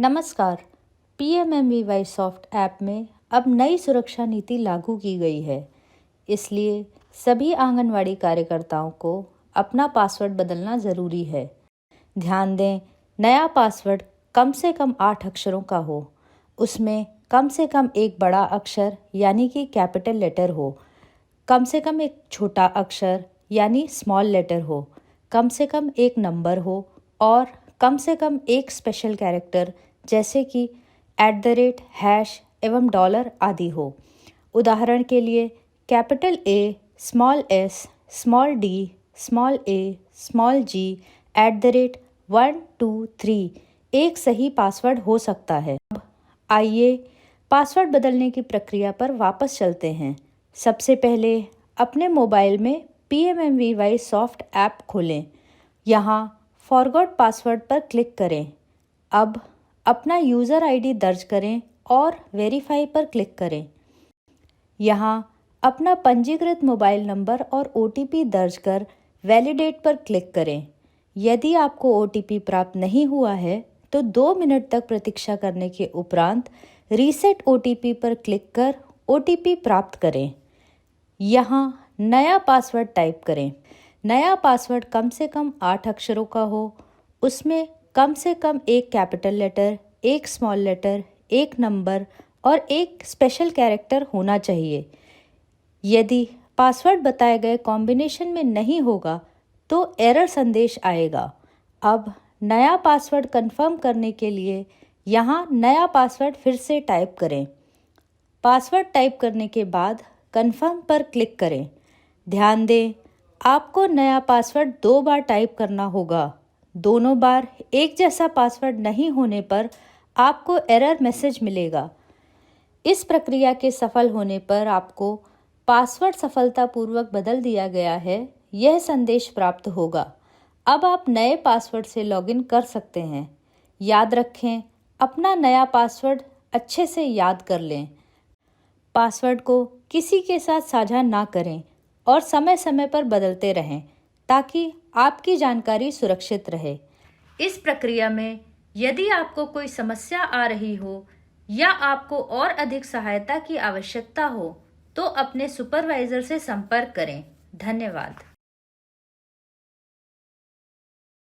नमस्कार। PMMVY soft app में अब नई सुरक्षा नीति लागू की गई है, इसलिए सभी आंगनवाड़ी कार्यकर्ताओं को अपना पासवर्ड बदलना ज़रूरी है। ध्यान दें, नया पासवर्ड कम से कम 8 अक्षरों का हो, उसमें कम से कम एक बड़ा अक्षर यानी कि कैपिटल लेटर हो, कम से कम एक छोटा अक्षर यानी स्मॉल लेटर हो, कम से कम एक नंबर हो और कम से कम एक स्पेशल कैरेक्टर जैसे कि @ एवं डॉलर आदि हो। उदाहरण के लिए capital A, small s, small d, small a, small g, @123 एक सही पासवर्ड हो सकता है। अब आइए पासवर्ड बदलने की प्रक्रिया पर वापस चलते हैं। सबसे पहले अपने मोबाइल में PMMVY सॉफ्ट ऐप खोलें। यहाँ फॉरगॉट पासवर्ड पर क्लिक करें। अब अपना यूज़र ID दर्ज करें और वेरीफाई पर क्लिक करें। यहाँ अपना पंजीकृत मोबाइल नंबर और OTP दर्ज कर वैलिडेट पर क्लिक करें। यदि आपको OTP प्राप्त नहीं हुआ है तो 2 मिनट तक प्रतीक्षा करने के उपरांत रीसेट OTP पर क्लिक कर OTP प्राप्त करें। यहाँ नया पासवर्ड टाइप करें। नया पासवर्ड कम से कम 8 अक्षरों का हो, उसमें कम से कम एक कैपिटल लेटर, एक स्मॉल लेटर, एक नंबर और एक स्पेशल कैरेक्टर होना चाहिए। यदि पासवर्ड बताए गए कॉम्बिनेशन में नहीं होगा तो एरर संदेश आएगा। अब नया पासवर्ड कंफर्म करने के लिए यहाँ नया पासवर्ड फिर से टाइप करें। पासवर्ड टाइप करने के बाद कंफर्म पर क्लिक करें। ध्यान दें, आपको नया पासवर्ड 2 बार टाइप करना होगा। दोनों बार एक जैसा पासवर्ड नहीं होने पर आपको एरर मैसेज मिलेगा। इस प्रक्रिया के सफल होने पर आपको पासवर्ड सफलतापूर्वक बदल दिया गया है, यह संदेश प्राप्त होगा। अब आप नए पासवर्ड से लॉगिन कर सकते हैं। याद रखें, अपना नया पासवर्ड अच्छे से याद कर लें। पासवर्ड को किसी के साथ साझा ना करें और समय समय पर बदलते रहें ताकि आपकी जानकारी सुरक्षित रहे। इस प्रक्रिया में यदि आपको कोई समस्या आ रही हो या आपको और अधिक सहायता की आवश्यकता हो तो अपने सुपरवाइज़र से संपर्क करें। धन्यवाद।